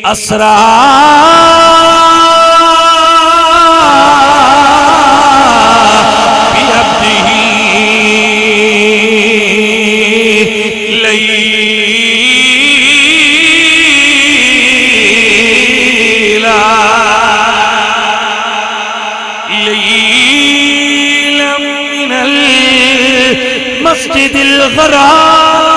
اسرا بعبده ليلا من المسجد الحرام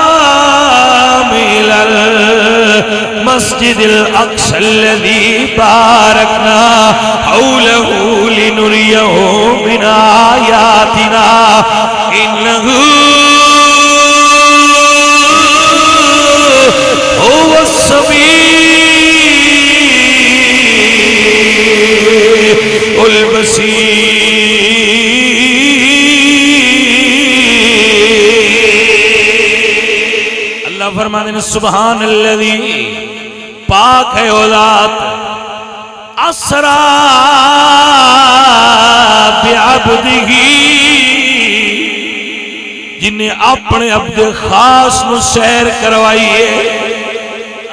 إلى المسجد الأقصى الذي باركنا حوله لنريه من آياتنا إنه هو السميع البصير. اللہ فرماتے ہیں سبحان الذی، پاک ہے وہ ذات، اسرا بعبدہ، جنہیں اپنے عبد خاص نو سیر کروائیے.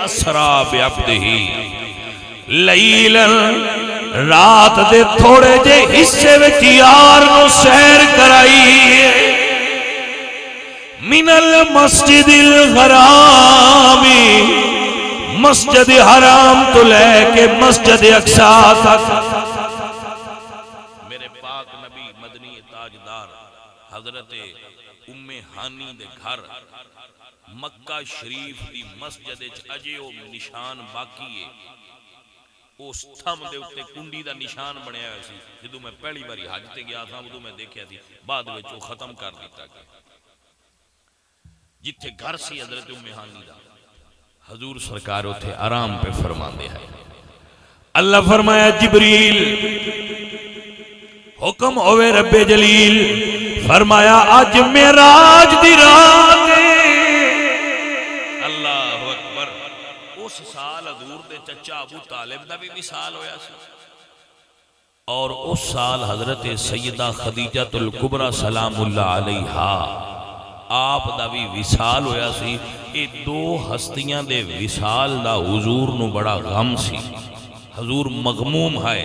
اسرا بعبدہ لیلا، رات دے تھوڑے جے حصے وچ یار نو سیر کرائیے. من المسجد الحرام، مسجد حرام تو لے کے مسجد اقصیٰ تک. میرے پاک نبی مدنی تاجدار حضرت ام ہانی دے گھر مکہ شریف دی مسجد اجے او نشان باقی ہے. اس تھم دے اتے کنڈی دا نشان بنیا ہویا سی. جدوں میں پہلی باری حج تے گیا تھا ادوں میں دیکھیا سی، بعد وچ او ختم کر دیتا گیا. جتھے گھر سی حضرت ام ہانی دا، حضور سرکار اتھے آرام پہ فرماندے ہیں. اللہ فرمایا جبریل حکم ہوئے رب جلیل، فرمایا آج معراج دی رات ہے. اللہ اکبر. اس سال حضور دے چچا ابو طالب دا بھی وصال ہویا سی، اور اس سال حضرت سیدہ خدیجہ الکبریٰ سلام اللہ علیہا آپ دا بھی وصال ہویا سی. یہ دو ہستیاں دے وصال دا حضور نو بڑا غم سی. حضور مغموم ہے.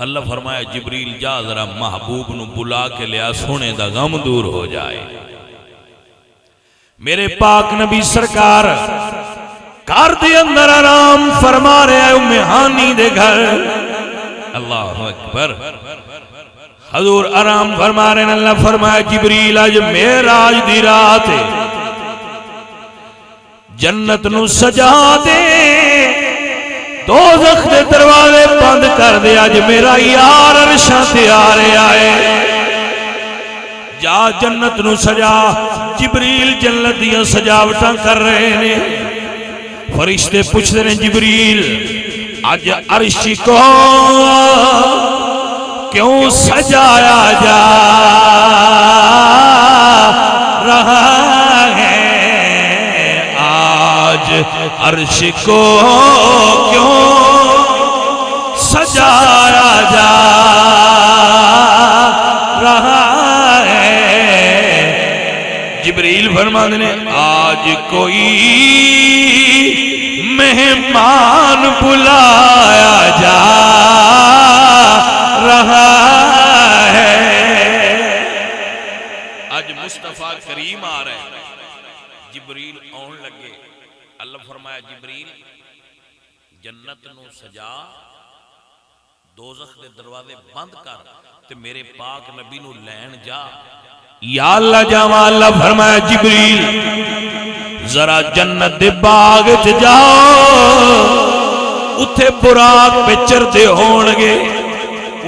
اللہ فرمایا جبریل جا ذرا محبوب نو بلا کے لیا، سونے دا غم دور ہو جائے. میرے پاک نبی سرکار گھر دے اندر آرام فرما رہے ہیں ام ہانی دے گھر. اللہ اکبر. حضور آرام فرما رہے ہیں. اللہ فرمایا جبریل آج معراج دی رات ہے، جنت نو سجا دے، دوزخ دے دروازے بند کر دے. آج میرا یار عرشاں تے آ رہا ہے. جا جنت نو سجا. جبریل جنت دیاں سجاوٹاں کر رہے ہیں. فرشتے پوچھتے ہیں جبریل آج عرش کو کیوں سجایا جا رہا ہے؟ آج عرش کو کیوں سجایا جا رہا ہے؟ جبریل فرماتے ہیں آج کوئی مہمان بلایا جا رہا ہے. آج مصطفیٰ کریم آ رہے ہیں. جبریل آن لگے. اللہ فرمایا جبریل جنت نو سجا، دوزخ دے دروازے بند کر تے میرے پاک نبی نو لین جا. یا اللہ جاواں. اللہ فرمایا جبریل ذرا جنت دے باغ چ جاؤ، اتھے براق پہ چردے ہونگے.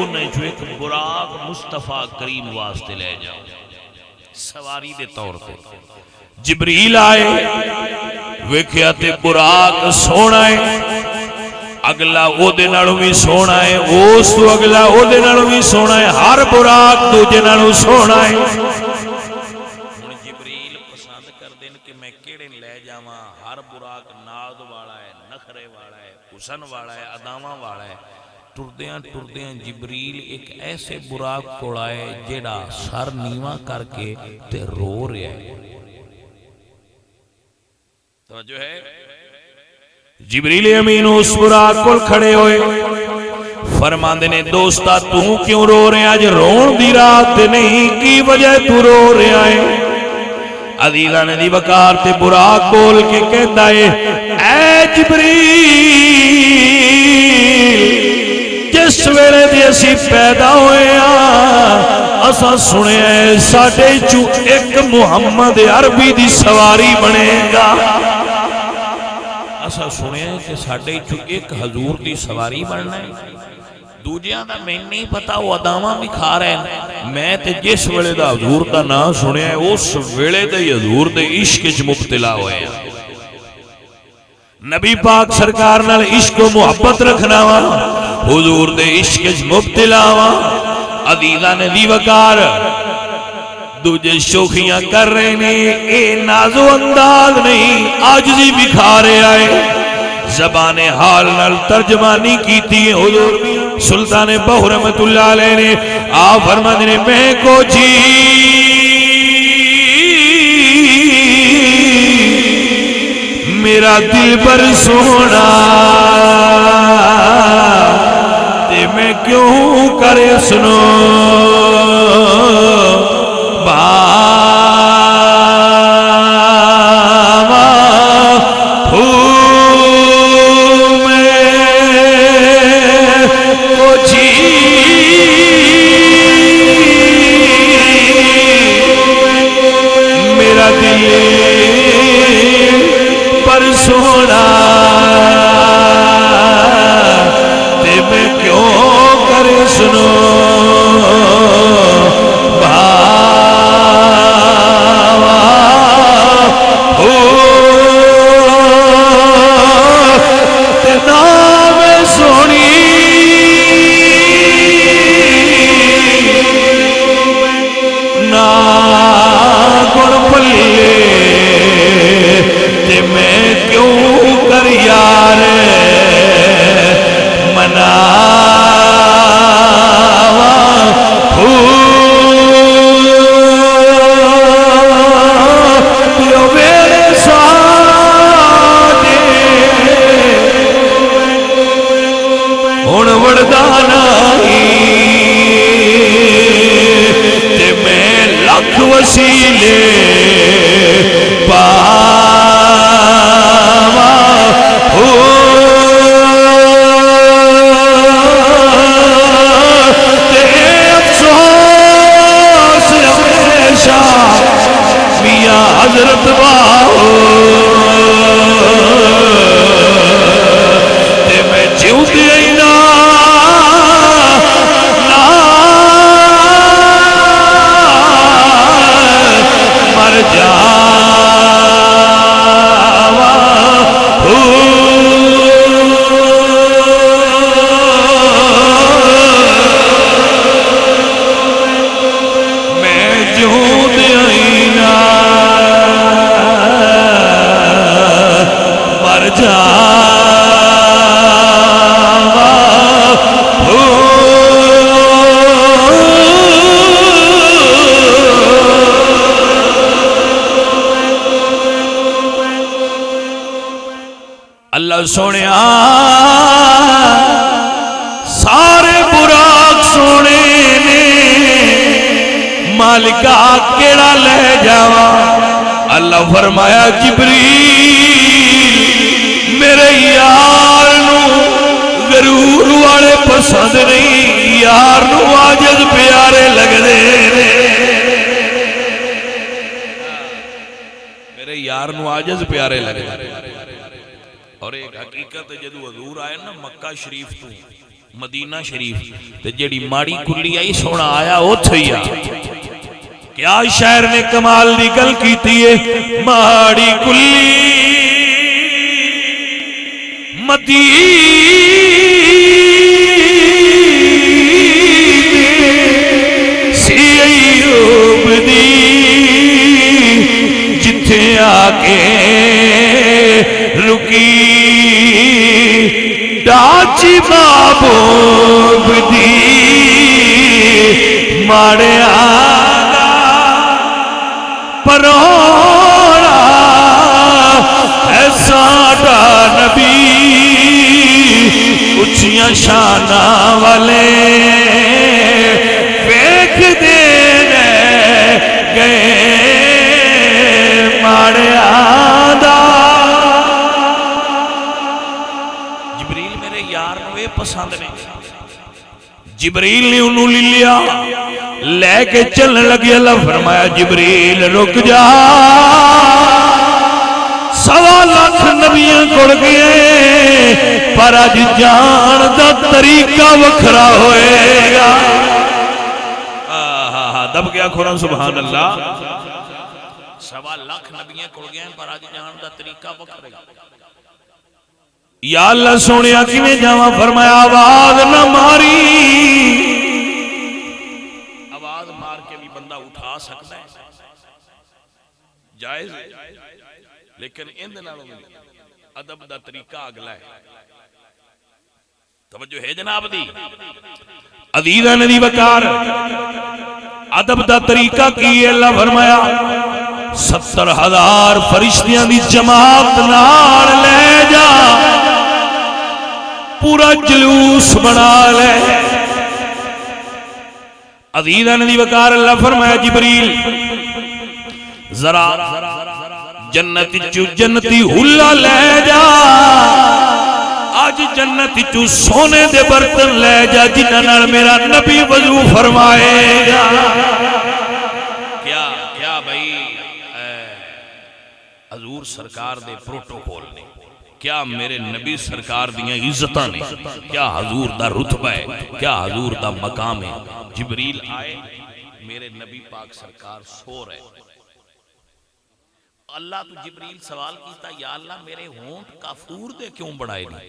انہیں جو ایک براق مصطفیٰ کریم واسطے لے جاؤ سواری دے طور پہ. جبریل آئے، ویکھیا تے براق سونا ہے، اگلا او دے نالوں بھی سونا ہے، اس تو اگلا او دے نالوں بھی سونا ہے. ہر براق دوجے نالوں سونا ہے. جبریل پسند کر دین کہ میں کیڑے لے جاواں. ہر براق ناز والا ہے، نخرے والا ہے، حسن والا ہے، اداواں والا ہے. ٹردیاں ٹردیاں جبریل ایک ایسے براق کو آئے جیڑا سر نیواں کر کے تے رو رہا ہے. توجہ ہے. جبریل امین اس براق کول کھڑے ہوئے فرماندے نے دوستا تو کیوں رو رہے ہیں؟ آج رون دی رات نہیں، کی وجہ تو رو رہے ہیں؟ عزیزہ نے دی وقار تے براق کول کے کہتا ہے اے جبریل جس ویلے دی اسی پیدا ہوئے ہیں اسا سنے ہیں ساڑھے چو ایک محمد عربی دی سواری بنے گا، اسا سنے ہیں کہ ساڑھے چو ایک حضور دی سواری بننا ہے۔ دوجیاں دا میں نہیں پتا وہ ادامہ بھی کھا رہے ہیں، میں تے جس ویلے دا حضور دا نا سنے ہیں اس ویلے دا حضور دے عشق وچ مبتلا ہوئے ہیں۔ نبی پاک سرکار نال عشق و محبت رکھنا وا، حضور دے عشق وچ مبتلا وا، عزیزاں نے دی وقار دوجے شوخیاں کر رہے نے، اے نازو انداز نہیں عاجزی بکھارے آئے، زبان حال نال ترجمانی کیتی ہے حضور سلطان بہو رحمت اللہ علیہ نے آپ فرماتے نے میں کو جی میرا دل پر سونا تے میں کیوں کرے سنو سونا تے میں کیوں کرے سنو تے نام سونی نا گن پلے تے میں کیوں کر یار مناوا پیو میرے ساڈے ہن وڑدا نہیں تے میں لکھ وسیلے حضرت باہو تے میں جیوں دینا مر جاوا میں جیوں دینا اللہ سونے سارے براق سونے نے مالکہ کیڑا لے جاوا، اللہ فرمایا جبریل میرے یار نو غرور والے پسند نہیں، یار نو عاجز پیارے لگ دے میرے یار نو عاجز پیارے لگ دے۔ اور ایک حقیقت جدو حضور آئے نا مکہ شریف تو مدینہ شریف تے جیڑی ماڑی کلی آئی سونا آیا وہ تھیا کیا شہر نے کمال دی گل کیتی ہے ماڑی کلی مدینے سی ایوب دی جتھے آکے رکی ڈاچی محبوب دی ماڑے آگا پروڑا ہے ساڈا نبی اچیاں شاناں والے ویکھ دے گئے ماڑیاں دا۔ جبریل میرے یار نو اے پسند نہیں، جبریل نے انہوں لیا لے کے چلنے لگے۔ اللہ فرمایا جبریل رک جا، 1.25 لاکھ نبیاں کڑ گئے پر اج جان دا طریقہ وکھرا ہوئے گا۔ دب گیا کھوڑا سبحان اللہ۔ 1.25 لاکھ نبیاں کڑ گئے پر اج جان دا طریقہ وکھرا گا۔ یا اللہ سونیا کیویں جاواں؟ فرمایا آواز نہ ماری، آواز مار کے بھی بندہ اٹھا سکتا ہے، جائز ہے، لیکن اندے نالوں ادب دا طریقہ اگلا ہے۔ توجہ ہے جناب دی؟ عزیزاں دی وقار ادب دا طریقہ کی ہے؟ اللہ فرمایا 70,000 فرشتیاں دی جماعت نال لے جا، پورا جلوس بنا لے۔ عزیزاں دی وقار اللہ فرمایا جبریل ذرا جنتی حلہ لے جا، آج جنت چو سونے دے برتن لے جا جنہاں نال میرا نبی وضو فرمائے گا۔ کیا بھائی حضور سرکار دے پروٹوکول نے، کیا میرے نبی سرکار دیاں عزتاں نے، کیا حضور دا رتبہ ہے، کیا حضور دا مقام ہے۔ جبریل آئے، میرے نبی پاک سرکار سو رہے، اللہ تو جبریل سوال کیتا یا اللہ میرے ہونٹ کافور دے کیوں بنائے نہیں؟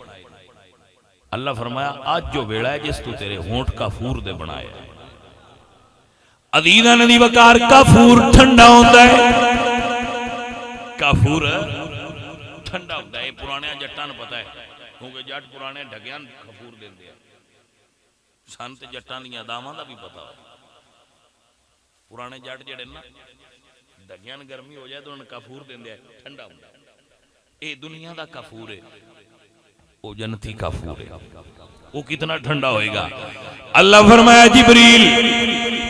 اللہ فرمایا آج جو ویڑا ہے جس تو تیرے ہونٹ کافور دے بنائے۔ عزیزاں دی وقار کافور ٹھنڈا ہوتا ہے، کافور ٹھنڈا ہوتا ہے، پرانے جٹان پتا ہے کیونکہ جٹ پرانے ڈھگیاں کافور دے دیا، سانتے جٹان دیا داماں دا بھی پتا ہو، پرانے جٹ جڑے نا ڈھگیاں گرمی ہو جائے تو انہیں کافور دے دیا ٹھنڈا ہوتا ہے۔ اے دنیا دا کافور ہے، وہ جنتی کافور ہے، وہ کتنا ٹھنڈا ہوئے گا؟ اللہ فرمایا جبریل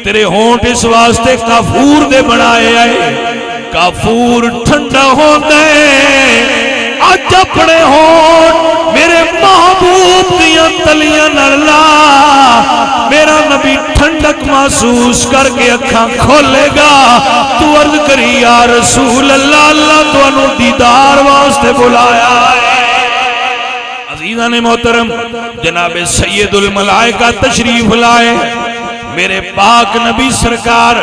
تیرے ہونٹ اس واسطے کافور دے بنائے آئے، کافور ٹھنڈا ہوتا ہے۔ آج اپنے ہونٹ میرے محبوب دیاں تلیاں نرلا، میرا نبی ٹھنڈک محسوس کر کے اکھاں کھولے گا، تو عرض کری یا رسول اللہ، اللہ تو انہوں دیدار واسطے بلایا ہے۔ عزیزان محترم جناب سید الملائکہ تشریف لائے، میرے پاک نبی سرکار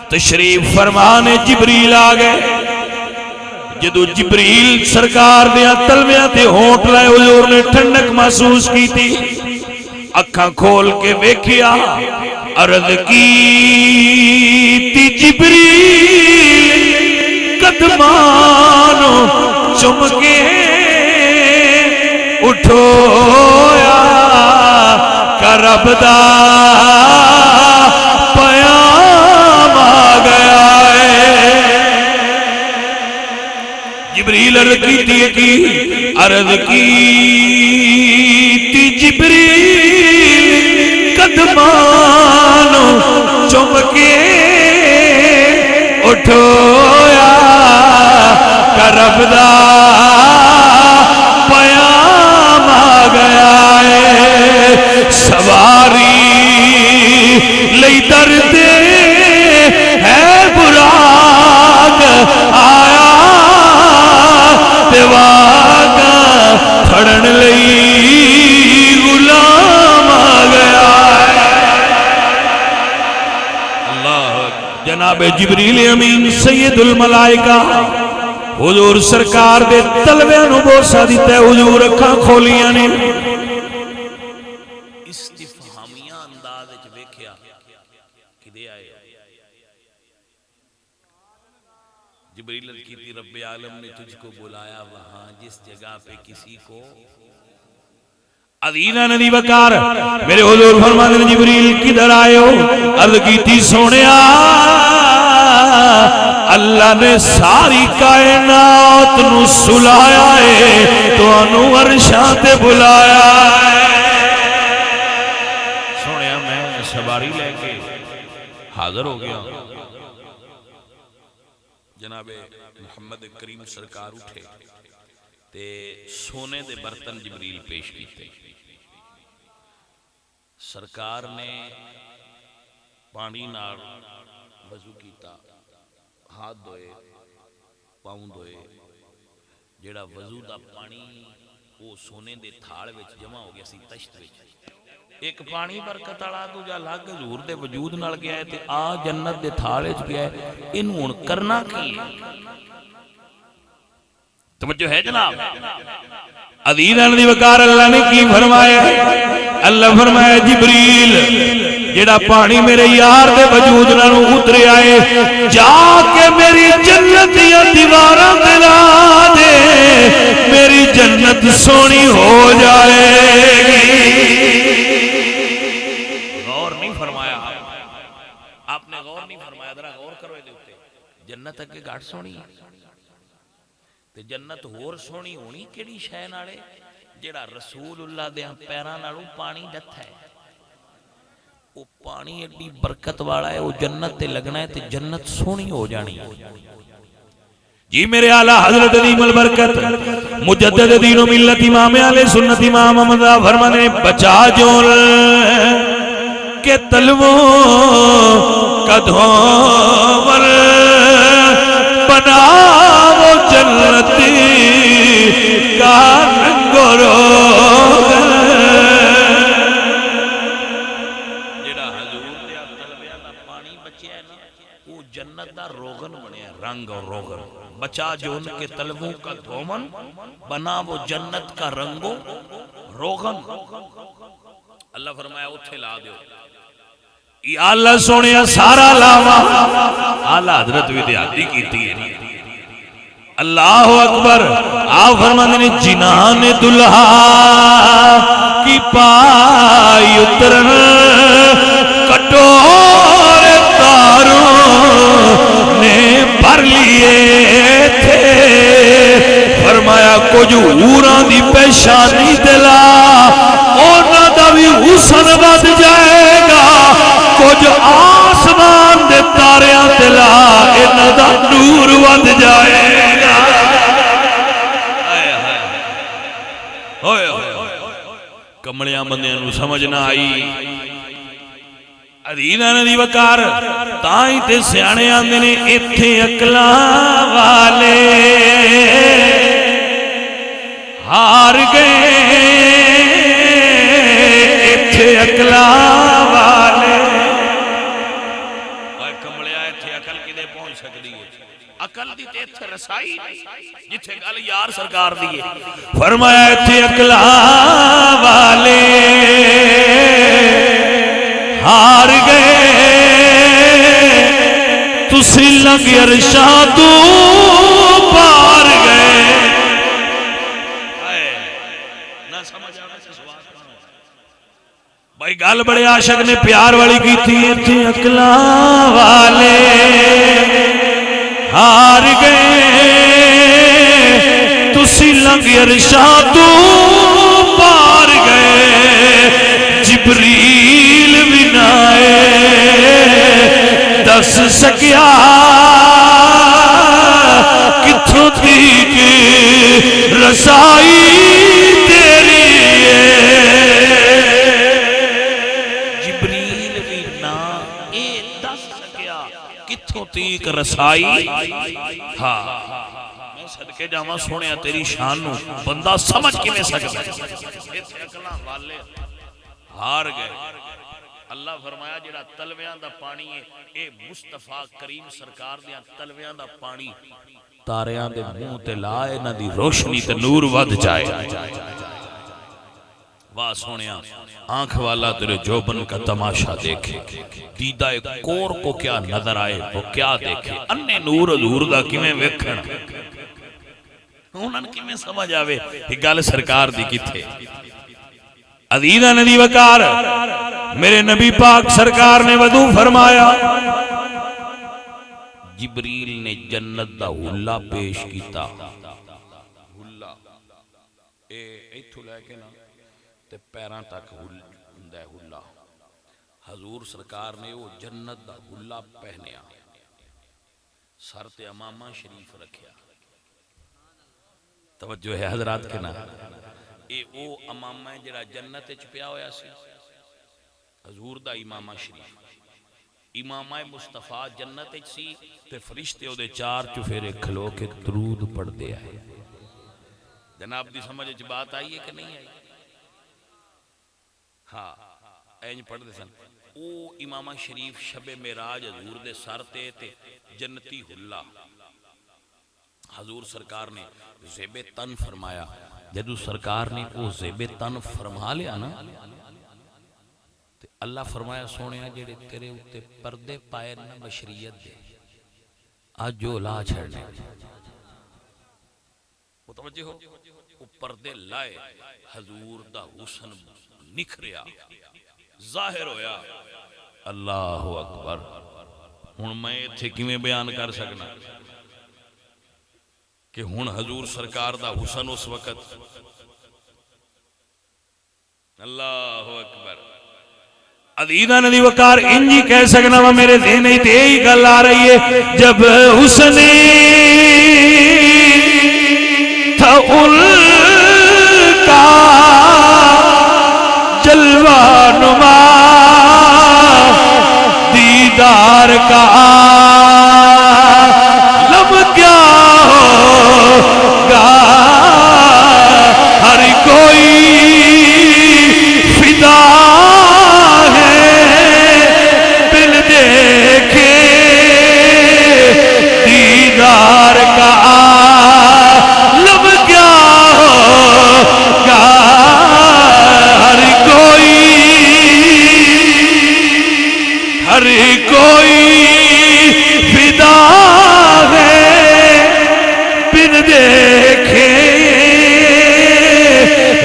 تشریف فرمانے جبریل آگئے۔ جدو جبریل سرکار دیا تلویاں تے ہونٹ لائے، حضور نے ٹھنڈک محسوس کی تھی، اکھاں کھول کے ویکھیا، عرض کی تی جبریل قدمانو چمکے اٹھویا کرب دا پیام آ گیا ہے۔ جبریل عرض کی تی جبریل قدمانو چمکے اٹھویا کرب دا پیام آ گیا ہے۔ سواری لئی درد ہے براق آیا، دیواگا پھڑن لئی غلام آ گیا ہے۔ اللہ جناب جبریل امین سید الملائکہ حضور سرکار دے تلویاں نو بوسا دیتا ہے، حضور اکھاں کھولیاں نے، استفہامیہ انداز وچ ویکھیا کدے آئے؟ جبریل کی تھی رب عالم نے تجھ کو بلایا وہاں جس جگہ پہ کسی کو۔ عزیزاں دی وقار میرے حضور فرماتے ہیں جبریل کدھر آئے ہو؟ عرض کی تھی سونیا اللہ نے ساری کائنات نو سلایا ہے، تانوں عرشاں تے بلایا سونیا میں سواری لے کے حاضر ہو گیا جناب محمد کریم سرکار اٹھے تے سونے دے برتن جبریل پیش کیتے سرکار نے پانی نال وضو کیتا ہاتھ دھوئے پاؤں دھوئے جیڑا وضو دا پانی وہ سونے دے تھاڑ وچ جمع ہو گیا سی تشت وچ ایک پانی برکت والا دوجا لگ حضور دے وجود نال گیا ہے تے آ جنت دے تھاڑ وچ گیا ہے اینوں ہن کرنا کی ہے توجہ ہے جناب عزیزاں دی وقار اللہ نے کی فرمایا اللہ فرمایا جبریل جیڑا پانی میرے یار دے وجود نال اترے آئے جا کے میری جنت دیا دیواراں تے لا دے میری جنت سونی ہو جائے گی غور نہیں فرمایا آپ نے غور نہیں فرمایا ذرا غور کرو دے اوتے جنت اگے گھٹ سونی ہے تے جنت ہور سونی ہونی کیڑی شے نالے جیڑا رسول اللہ دے پیراں نالوں پانی ڈتھا ہے وہ پانی ایڈی برکت والا ہے وہ جنت تے لگنا ہے تے جنت سونی ہو جانی جی میرے اعلیٰ حضرت عظیم البرکت مجدد دین و ملت امام علیہ سنت امام احمد فرمانے بچا جول کے تلووں کا دھومر بنا وہ جنتی کا رنگ و روغن جیڑا حضور دے تلویاں دا پانی بچیا ہے نا وہ جنت دا روغن بنیا رنگ اور روغن بچا جو ان کے تلووں کا دھومن بنا وہ جنت کا رنگ و روغن اللہ فرمایا اتھے لا دیو یا اللہ سونیا سارا لاوا اعلیٰ حضرت بھی دیادی کیتی ہے اللہ اکبر آپ فرمانے نے جنان دلہا کی پائی اترن کٹور تاروں نے بھر لیے تھے فرمایا کچھ اوراں دی پیشانی دلا اونا دا بھی حسن بد جائے گا کچھ آسمان دے تاریاں دلا انہ دا نور ود جائے گا کملیاں بندیاں نو سمجھ نہ آئی عزیزاں دی وقار تائیں تے سیانے آندے نے ایتھے عقلاں والے ہار گئے ایتھے عقلاں والے اے کملیا ایتھے عقل کدے پہنچ سکدی ہے عقل دی تے ایتھے رسائی جتھے گل یار سرکار دی ہے فرمایا ایتھے عقلاں والے ہار گئے تسی لنگ عرشاں تو پار گئے نہ سمجھ آنا سے سوال بھائی گل بڑے عاشق نے پیار والی کی تھی ایتھے عقلاں والے ہار گئے تسی لنگ عرشاں تو پار گئے جبریل بھی نہ آئے دس سکیا کتھوں تیک رسائی تیری ہے جبریل بھی نہ اے دس سکیا کتھوں تیک رسائی ہاں میں صدقے جاواں سونیا تیری شان نو بندہ سمجھ کی میں سکتا ہے ہار گئے اللہ فرمایا جڑا تلویاں دا پانی ہے اے مصطفیٰ کریم سرکار دیاں تلویاں دا پانی تاریاں دے منہ تے لائے نہ دی روشنی تے نور ود جائے واہ سونیا آنکھ والا تیرے جوبن کا تماشا دیکھے دیدہ کور کو کیا نظر آئے وہ کیا دیکھے انے نور حضور دا کیویں ویکھن انہاں کیویں سمجھ آوے کہ گل سرکار دی کتھے عزیزاں ندی وقار میرے نبی پاک سرکار نے وضو فرمایا جبریل نے جنت دا حلہ پیش کیتا ایتھوں لے کے نا تے پیراں تک ہوندا ہے ہلا. حضور سرکار نے وہ جنت دا ہلا پہنیا, سر تے امامہ شریف رکھیا. توجہ ہے حضرات کے نا, اے او امامہ ہے جڑا جنت وچ پیا ہویا سی, حضور دا امامہ شریف. امامہ مصطفیٰ جنت وچ سی تے فرشتے او دے چار چفیرے کھلو کے درود پڑھدے آئے. جناب دی سمجھ وچ بات آئی ہے کہ نہیں آئی؟ ہاں اینج پڑھدے سن. او امامہ شریف شب معراج حضور دے سر تے جنتی ہلا حضور سرکار نے زیب تن فرمایا. جدو سرکار نے وہ زیب تن فرما لیا نا, تے اللہ فرمایا سونیا جڑے تیرے اتے پردے پائے نا بشریت دے, آج جو لا چھڑنے متوجہ ہو, وہ پردے لائے, حضور دا حسن نکھریا, ظاہر ہویا. اللہ اکبر. ہن میں ایتھے کیویں بیان کر سکنا کہ ہن حضور سرکار دا حسن اس وقت. اللہ اکبر. عزیزاں نبی وقار انجی کہہ سکنا وا میرے ذہن وچ یہی گل آ رہی ہے, جب حسن تھا ان کا جلوہ نما دیدار کا عالم کیا ہوگا, ہر کوئی فدا ہے دل دیکھے دیدار کا عالم کیا ہوگا, ہر کوئی فدا ہے بن دیکھے.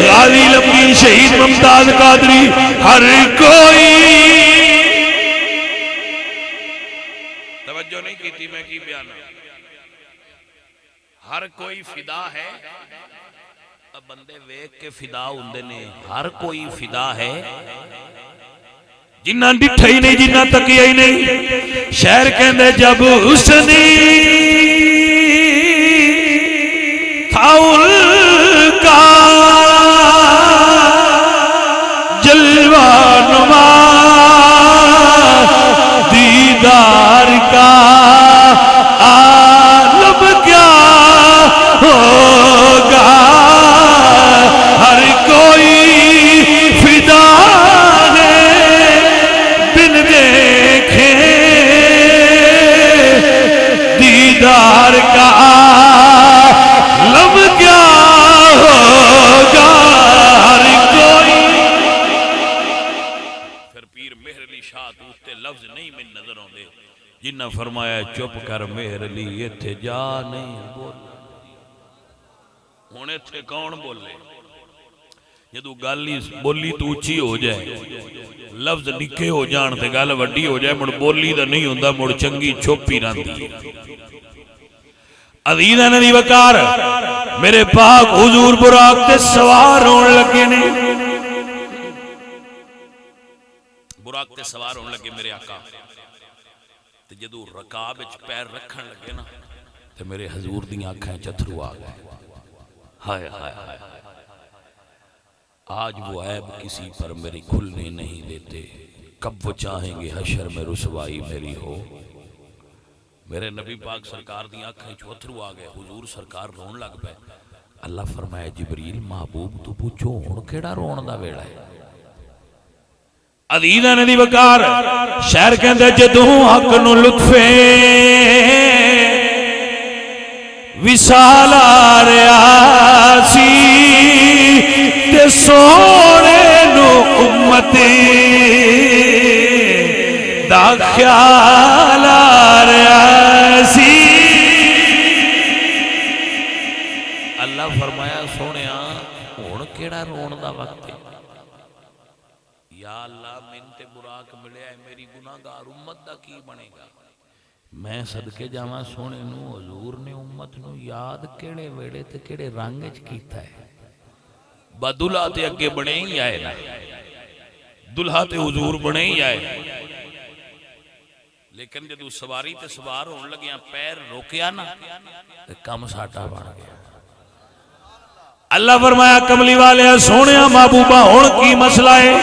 غازی لمبی شہید ممتاز قادری, ہر کوئی. توجہ نہیں کی تھی میں کی بیان, ہر کوئی فدا ہے. اب بندے ویک کے فدا ہوندے نے, ہر کوئی فدا ہے جنہ ڈٹھا ہی نہیں جنہ تکیا ہی نہیں. شہر کہندے جب حسنی تھا ان کا جلوہ نما دیدار کا عالم کیا ہوگا, ہر کوئی فدا ہے بن دیکھے دیدار کا عالم کیا ہوگا, ہر کوئی. پھر پیر مہر علی شاہ دوستے لفظ نہیں من نظر ہوندے جنہ فرمایا چپ کر مہر علی ایتھے جا نہیں بول. ہن ایتھے کون بولے؟ جدو گل ہی بولی تو اچھی ہو جائے, لفظ نکے ہو جان تے گل وڈی ہو جائے, مڑ بولی دا نہیں ہوندا, مڑ چنگی چھوپی رہندی. عزیزاں نبی وقار میرے پاک حضور براق تے سوار ہون لگے نے, براق تے سوار ہون لگے میرے آقا. تے جدو رکاب وچ پیر رکھن لگے نا تے میرے حضور دی آنکھیں چتھرو آ گئے. ہائے ہائے ہائے, آج وہ عیب کسی پر میری کھلنے نہیں دیتے, کب وہ چاہیں گے حشر میں رسوائی میری ہو. میرے نبی پاک سرکار دی آنکھیں چتھرو آ گئے, حضور سرکار رون لگ پے. اللہ فرمایا جبریل محبوب تو پوچھو ہن کیڑا رون دا ویلا ہے؟ عزیزاں نبی وقار شہر کہندے جدوں حق نو لطفے وصال آ رہا سی تے سونے نو امتی دا خیال آ رہا سی. اللہ فرمایا سونیا ہن کیڑا رون دا وقت ہے؟ یا اللہ من تے براق ملیا ہے, میری گناہگار امت دا کی بنے گا؟ میں صدقے جاواں سونے نو, حضور نے امت نو یاد کیڑے ویڑے تے کیڑے رنگ وچ کیتا ہے. دلہا تے اگے بنے ہی آئے نا، دلہا تے حضور بنے ہی آئے، لیکن جدو سواری تے سوار ہون لگیاں پیر روکیا نا تے کم ساٹا بن گیا۔ اللہ فرمایا کملی والے سونیا محبوبہ ہون کی مسئلہ ہے؟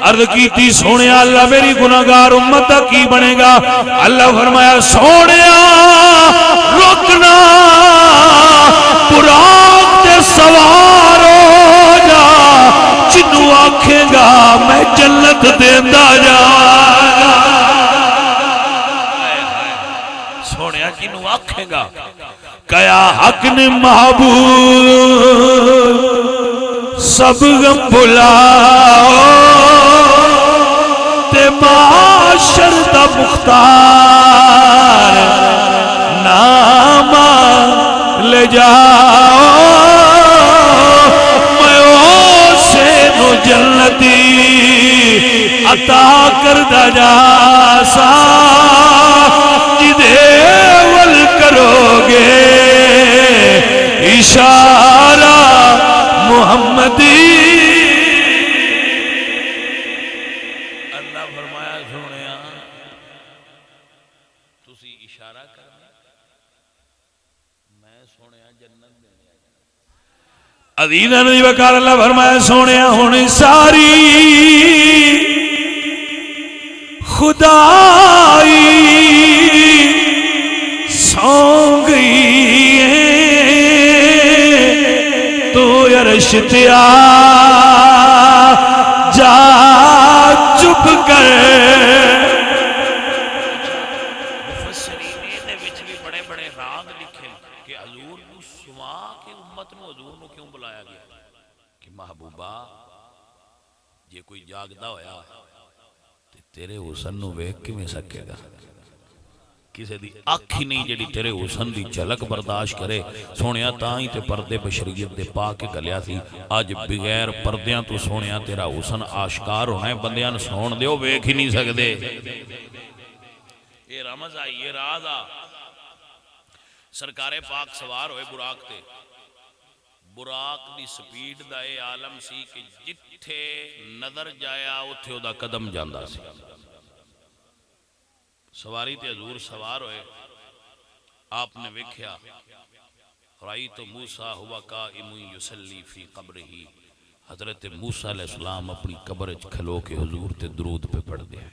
عرض کیتی سونیا اللہ میری گناہگار امت دا کی بنے گا؟ اللہ فرمایا سونیا رکنا براق تے سوار ہو جا، جنو آکھے گا میں جنت دیندا جاواں، سونیا جنو آکھے گا کیا حق نے محبوب سب غم بھلاؤ، تے معاشر دا مختار نام لے جاؤ، میں اسے نو جنتی عطا کردہ جاسا، جدے ول کرو گے اشارہ محمدی۔ اللہ فرمایا سونیا تسی اشارہ کرنا، میں سونیا جنت دینے۔ عزیزاں دی وقار اللہ فرمایا سونیا ہن ساری خدائی سو گئی تو عرش تے آ جا چپ کر۔ مفسرین دے وچ بھی بڑے بڑے راز لکھے کہ حضور کو سوا کے امت نو حضور نو کیوں بلایا گیا کہ محبوبہ جے کوئی جاگدا ہویا تے تیرے حسن نو ویکھ کیویں سکے گا؟ کسے دی اکھ ہی نہیں جڑی تیرے حسن دی جھلک برداشت کرے۔ سونیا تاں ہی تے پردے بشریت دے پا کے گلیا سی، اج بغیر پردیاں تو سونیا تیرا حسن آشکار ہونا ہے، بندیاں نوں سون دیو ویکھ ہی نہیں سکدے۔ یہ رمز آئی، یہ راز آ۔ سرکار پاک سوار ہوئے براق تے، براق دی سپیڈ دا اے عالم سی کہ جتھے نظر جایا اتھے او دا قدم جاندا سی۔ سواری تے حضور سوار ہوئے، آپ نے ویکھیا رأیت موسیٰ ہوا قائم یصلی فی قبرہ، حضرت موسیٰ علیہ السلام اپنی قبر وچ کھلو کے حضور تے درود پہ پڑھ دیا۔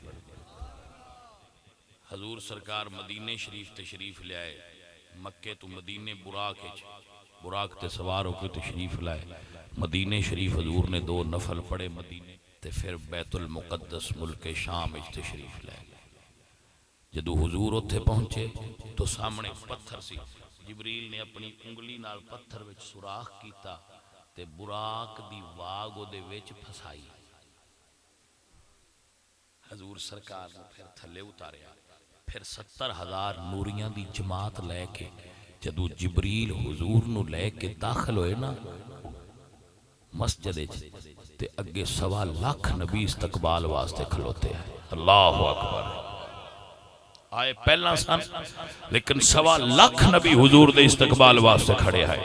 حضور سرکار مدینے شریف تشریف لے آئے، مکے تو مدینے براق تے سوار ہو کے تشریف لائے۔ مدینے شریف حضور نے 2 نفل پڑھے مدینے تے پھر بیت المقدس ملک شام وچ تشریف لائے۔ جدو حضور اتھے پہنچے تو سامنے پتھر سی، جبریل نے اپنی انگلی نال پتھر وچ سوراخ کیتا تے براق دی واگ دے وچ پھسائی۔ حضور سرکار نے پھر تھلے اتاریا، پھر 70,000 نوریاں دی جماعت لے کے جدو جبریل حضور نو لے کے داخل ہوئے نا مسجد تے اگے 1.25 لاکھ نبی استقبال واسطے کھلوتے ہیں۔ اللہ اکبر، آئے پہلا سن لیکن 1.25 لاکھ نبی حضور دے استقبال واسطے کھڑے آئے۔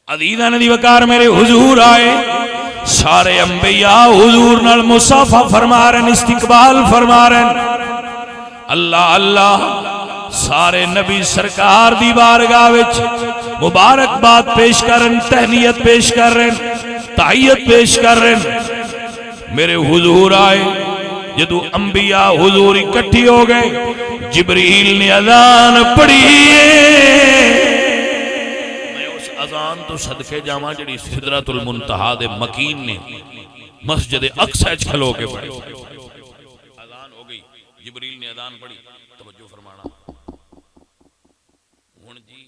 عزیزاں دی وقار میرے حضور آئے، سارے انبیاء حضور نال مصافحہ فرما رہے ہیں، استقبال فرما رہے ہیں۔ اللہ اللہ سارے نبی سرکار دی بارگاہ وچ مبارکباد پیش کرن، تہنیت پیش کر رہے ہیں، تحیت پیش کر رہے ہیں۔ میرے حضور آئے، جدو انبیاء حضور اکٹھی ہو گئے، جبریل نے اذان پڑھی۔ میں اس اذان تو صدقے جاواں جڑی سدرۃ المنتہا دے مکین نے مسجد اقصی وچ کھلو کے پڑھی۔ اذان ہو گئی، جبریل نے اذان پڑھی، توجہ فرمانا۔ ہن جی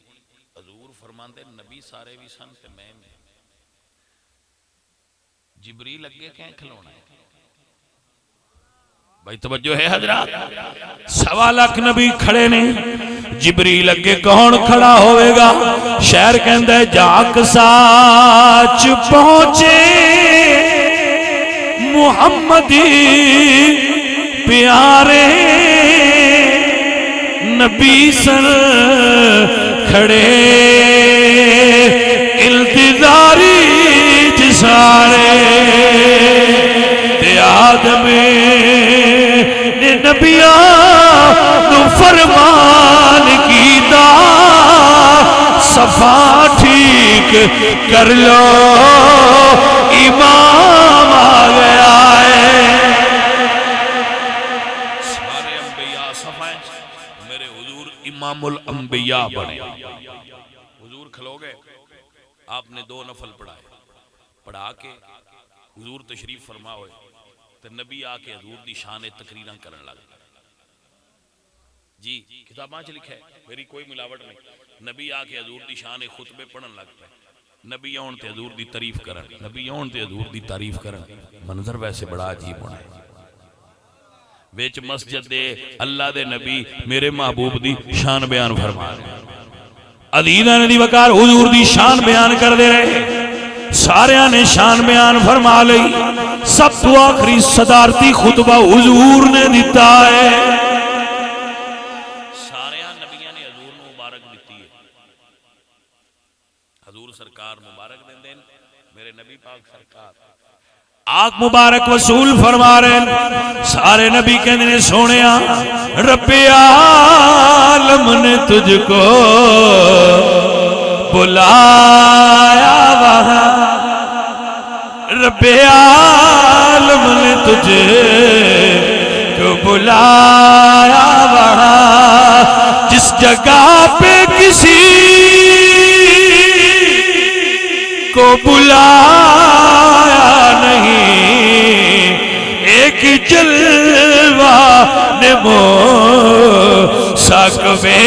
حضور فرماندے نبی سارے بھی سن تے میں جبریل اگے کہیں کھلونا ہے؟ بھائی توجہ ہے حضرات، 1.25 لاکھ نبی کھڑے نے، جبریل اگے کون کھڑا ہوئے گا؟ شہر کہندہ ہے جاک ساچ پہنچے محمدی پیارے نبی سن کھڑے، انتظاری صفا ٹھیک کر لو امام آ گیا ہے۔ سارے انبیاء صفائیں، میرے حضور امام الانبیاء بنے۔ حضور کھلو گئے، آپ نے 2 نفل پڑھائے، پڑھا کے حضور تشریف فرما ہوئے تو نبی آ کے حضور دی شان تقریراں کرن لگ گئے۔ جی کتاباں چ لکھا ہے، میری کوئی ملاوٹ نہیں۔ نبی آ کے حضور دی شان خطبے پڑھن لگ پے، نبی آن تے حضور دی تعریف کرن، نبی آن تے حضور دی تعریف کرن۔ منظر ویسے بڑا عجیب ہونا ہے، وچ مسجد دے اللہ دے نبی میرے محبوب دی شان بیان فرما رہے، عزیزاں دی وقار حضور دی شان بیان کر دے رہے، سارے نے شان بیان فرما لئی۔ سب تو آخری صدارتی خطبہ حضور نے دیتا ہے۔ سارے نبیاں نے حضور نو مبارک دیتی ہے، حضور سرکار مبارک دین دین، میرے نبی پاک سرکار آگ مبارک وصول فرما رہے ہیں۔ سارے نبی کہنے نے سونیا رب عالم نے تجھ کو بلایا وہاں، رب عالم نے تجھے کو بلایا وہاں، جس جگہ پہ کسی کو بلایا نہیں، ایک جلوہ نے موسیٰ کو بے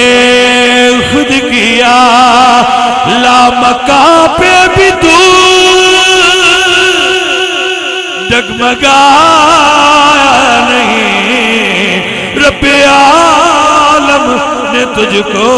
خود کیا، لامکاں پہ بھی تو ڈگمگایا نہیں، رب عالم نے تجھ کو